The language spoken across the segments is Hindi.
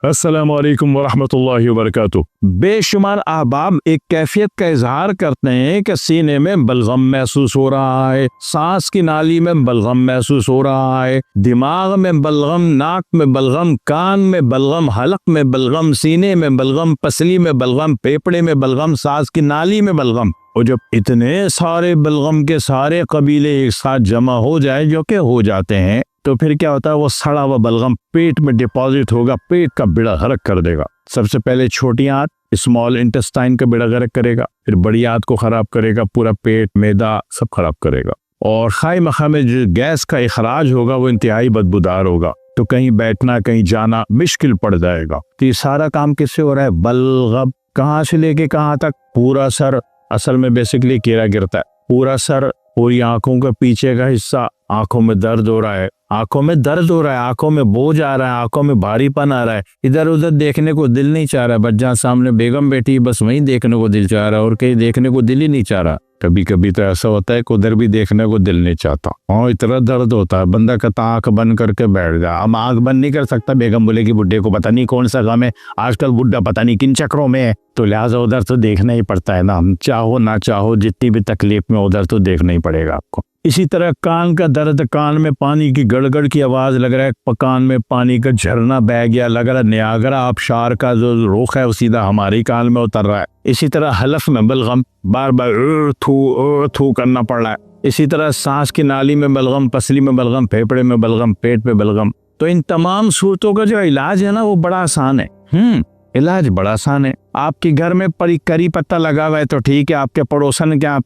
अस्सलाम वालेकुम वरहमतुल्लाहि वबरकातुह। बेशुमार अहबाब एक कैफियत का इजहार करते हैं कि सीने में बलगम महसूस हो रहा है, सांस की नाली में बलगम महसूस हो रहा है, दिमाग में बलगम, नाक में बलगम, कान में बलगम, हलक में बलगम, सीने में बलगम, पसली में बलगम, फेफड़े में बलगम, सांस की नाली में बलगम। और जब इतने सारे बलगम के सारे कबीले एक साथ जमा हो जाए, जो कि हो जाते हैं, तो फिर क्या होता है, वो सड़ा हुआ बलगम पेट में डिपॉजिट होगा, पेट का बेड़ा गर्क कर देगा। सबसे पहले छोटी आंत स्मॉल इंटेस्टाइन का बेड़ा गर्क करेगा, फिर बड़ी आंत को खराब करेगा, पूरा पेट, मैदा सब खराब करेगा। और खाई मखा में जो गैस का इखराज होगा वो इंतहाई बदबूदार होगा, तो कहीं बैठना कहीं जाना मुश्किल पड़ जाएगा। तो ये सारा काम किससे हो रहा है? बलगम। कहाँ से लेके कहाँ तक? पूरा सर, असल में बेसिकली कीड़ा गिरता है, पूरा सर, पूरी आंखों का पीछे का हिस्सा, आंखों में दर्द हो रहा है, आंखों में दर्द हो रहा है, आंखों में बोझ आ रहा है, आंखों में भारीपन आ रहा है, इधर उधर देखने को दिल नहीं चाह रहा, बस जहाँ सामने बेगम बैठी बस वहीं देखने को दिल चाह रहा है और कहीं देखने को दिल ही नहीं चाह रहा। कभी कभी तो ऐसा होता है कि उधर भी देखने को दिल नहीं चाहता और इतना दर्द होता है, बंदा कहता आंख बंद करके बैठ जा। अब आंख बंद नहीं कर सकता, बेगम बोलेगी बुड्ढे को पता नहीं कौन सा गम है, आजकल बुड्ढा पता नहीं किन चक्रों में है, तो लिहाजा उधर तो देखना ही पड़ता है ना, हम चाहो ना चाहो, जितनी भी तकलीफ में उधर तो देखना ही पड़ेगा आपको। इसी तरह कान का दर्द, कान में पानी की गड़गड़ की आवाज लग रहा है, कान में पानी का झरना बह गया, लग रहा है नियाग्रा आबशार का जो रुख है वो सीधा हमारे कान में उतर रहा है। इसी तरह हलफ में बलगम, बार बार थू करना पड़ रहा है। इसी तरह सांस की नाली में बलगम, पसली में बलगम, फेफड़े में बलगम, पेट में बलगम। तो इन तमाम सूरतों का जो इलाज है ना वो बड़ा आसान है। इलाज बड़ा आसान है। आपके घर में करी पत्ता लगा हुआ है तो ठीक है, आपके पड़ोसन के यहाँ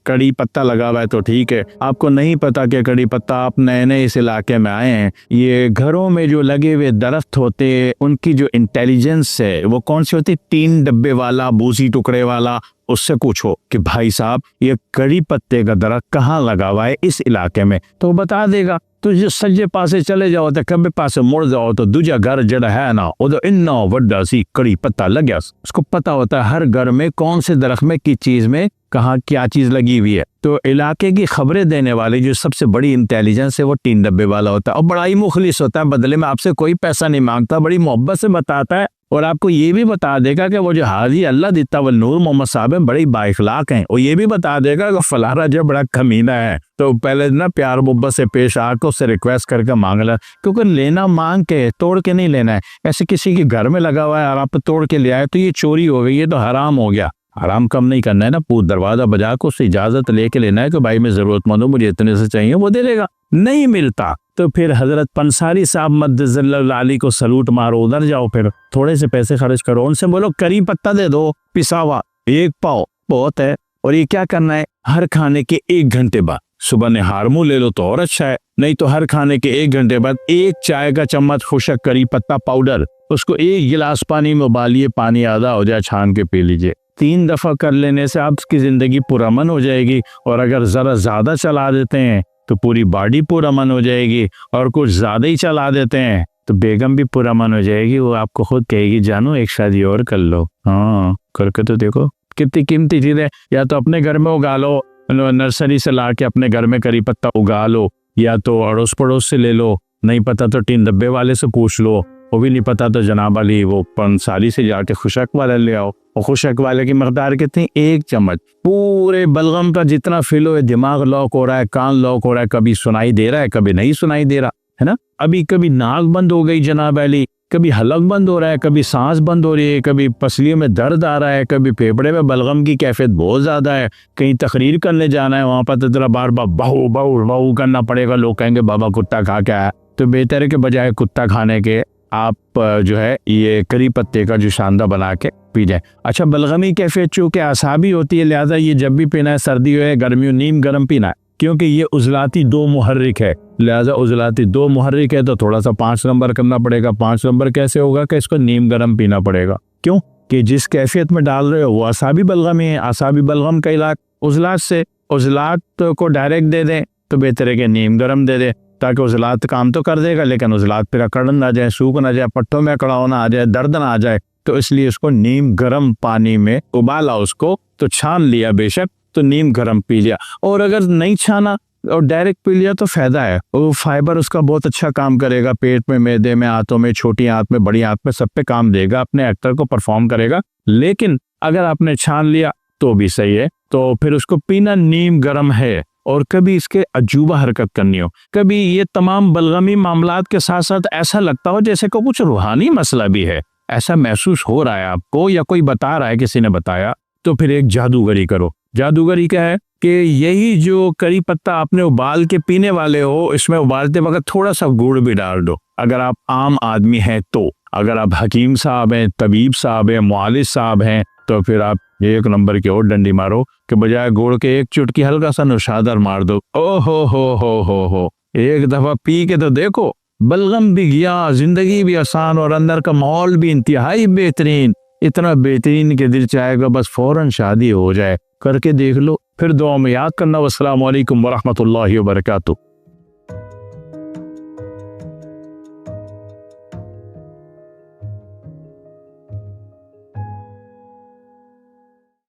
कड़ी पत्ता लगा हुआ है तो ठीक है, आपको नहीं पता कि कड़ी पत्ता, आप नए नए इस इलाके में आए हैं, ये घरों में जो लगे हुए दरख्त होते हैं उनकी जो इंटेलिजेंस है वो कौन सी होती है? 3 डब्बे वाला, बूसी टुकड़े वाला। उससे पूछो कि भाई साहब ये कड़ी पत्ते का दरख्त कहाँ लगा हुआ है इस इलाके में, तो बता देगा। तो जो सज्जे पासे चले जाओ तो कभी पासे मुड़ जाओ तो दूजा घर जड़ा है ना उधर इन्ना वड्डा सी कड़ी पत्ता लग गया। उसको पता होता है हर घर में कौन से दरख्त में किस चीज में कहाँ क्या चीज लगी हुई है। तो इलाके की खबरें देने वाली जो सबसे बड़ी इंटेलिजेंस है वो 3 डब्बे वाला होता है और बड़ा ही मुखलिस होता है, बदले में आपसे कोई पैसा नहीं मांगता, बड़ी मोहब्बत से बताता है और आपको ये भी बता देगा कि वो जो हाजी अल्लाह दिता वल नूर मोहम्मद साहब है बड़े बाइखलाक हैं, और ये भी बता देगा कि फलाना जो बड़ा कमीना है, तो पहले ना प्यार मोहब्बत से पेश आकर उससे रिक्वेस्ट करके मांग ला, क्योंकि लेना मांग के, तोड़ के नहीं लेना है। ऐसे किसी के घर में लगा हुआ है और आप तोड़ के ले आए तो ये चोरी हो गई, ये तो हराम हो गया। हराम कम नहीं करना है ना, पूरा दरवाजा बजा के उससे इजाजत लेके लेना है कि भाई मैं जरूरतमंद हूँ, मुझे इतने से चाहिए, वो दे देगा। नहीं मिलता तो फिर हजरत पंसारी साहब मद्दज़ल्लल्लाहु को सलूट मारो, उधर जाओ, फिर थोड़े से पैसे खर्च करो, उनसे बोलो करी पत्ता दे दो पिसावा 1 पाव बहुत है। और ये क्या करना है? हर खाने के 1 घंटे बाद, सुबह निहार मुंह ले लो तो और अच्छा है, नहीं तो हर खाने के 1 घंटे बाद 1 चाय का चम्मच खुशक करी पत्ता पाउडर, उसको 1 गिलास पानी में उबालिए, पानी आधा हो जाए छान के पी लीजिए। 3 दफा कर लेने से आपकी जिंदगी पुरअमन हो जाएगी, और अगर जरा ज्यादा चला देते हैं तो पूरी बॉडी पुरअमन हो जाएगी, और कुछ ज्यादा ही चला देते हैं तो बेगम भी पुरअमन हो जाएगी, वो आपको खुद कहेगी जानो एक शादी और कर लो। हाँ करके तो देखो, कितनी कीमती चीज है। या तो अपने घर में उगा लो, नर्सरी से ला के अपने घर में करी पत्ता उगा लो, या तो अड़ोस पड़ोस से ले लो, नहीं पता तो 3 डब्बे वाले से पूछ लो, वो भी नहीं पता तो जनाब अली वो पंसारी से जाके खुशक वाला ले आओ। और खुशक वाले की मकदार कितनी? 1 चम्मच। पूरे बलगम का जितना फिलो है, दिमाग लॉक हो रहा है, कान लॉक हो रहा है, कभी सुनाई दे रहा है कभी नहीं सुनाई दे रहा है ना, अभी कभी नाक बंद हो गई जनाब अली, कभी हलक बंद हो रहा है, कभी सांस बंद हो रही है, कभी पसलियों में दर्द आ रहा है, कभी फेफड़े में बलगम की कैफियत बहुत ज्यादा है, कहीं तकरीर करने जाना है, वहां पर तो तेरा बार बार बहु बहु बहु करना पड़ेगा, लोग कहेंगे बाबा कुत्ता खा के आया। तो बेहतर है कि बजाय कुत्ता खाने के आप जो है ये करी पत्ते का जो शानदार बना के पी जाए। अच्छा, बलगमी कैफियत चूँकि आसाबी होती है, लिहाजा ये जब भी पीना है, सर्दी हो या गर्मी हो, नीम गर्म पीना है, क्योंकि ये उजलाती 2 मुहर्रिक है, लिहाजा उजलाती 2 मुहर्रिक है तो थोड़ा सा 5 नंबर करना पड़ेगा। 5 नंबर कैसे होगा कि इसको नीम गर्म पीना पड़ेगा, क्यों कि जिस कैफियत में डाल रहे हो वो आसाबी बलगमी है, आसाबी बलगम का इलाज उजलात से, उजलात को डायरेक्ट दे दें तो बेहतर है कि नीम गर्म दे दें, ताकि उजलात काम तो कर देगा लेकिन उजलात फिर अकड़न ना जाए, सूख ना जाए, पट्टों में अकड़ाव ना आ जाए, दर्द ना आ जाए, तो इसलिए उसको नीम गर्म पानी में उबाला, उसको तो छान लिया बेशक, तो नीम गर्म पी लिया। और अगर नहीं छाना और डायरेक्ट पी लिया तो फायदा है, वो फाइबर उसका बहुत अच्छा काम करेगा, पेट में, मैदे में, आंतों में, छोटी आंत में, बड़ी आंत में, सब पे काम देगा, अपने एक्टर को परफॉर्म करेगा। लेकिन अगर आपने छान लिया तो भी सही है। तो फिर उसको पीना नीम गर्म है। और कभी इसके अजूबा हरकत करनी हो, कभी ये तमाम बलगमी मामलात के साथ साथ ऐसा लगता हो जैसे को कुछ रूहानी मसला भी है, ऐसा महसूस हो रहा है आपको या कोई बता रहा है, किसी ने बताया, तो फिर एक जादूगरी करो। जादूगरी क्या है कि यही जो करी पत्ता आपने उबाल के पीने वाले हो, इसमें उबालते वक्त थोड़ा सा गुड़ भी डाल दो। अगर आप आम आदमी हैं तो, अगर आप हकीम साहब हैं, तबीब साहब हैं, मुआलिज साहब हैं, तो फिर आप एक नंबर की और डंडी मारो कि बजाय गुड़ के एक चुटकी हल्का सा नौशादर मार दो। ओ हो, एक दफा पी के तो देखो, बलगम भी गया, जिंदगी भी आसान और अंदर का माहौल भी इंतहाई बेहतरीन, इतना बेहतरीन के दिल चाहेगा बस फौरन शादी हो जाए। करके देख लो, फिर दुआ में याद करना। वस्सलामु अलैकुम वरहमतुल्लाहि वबरकातुहू।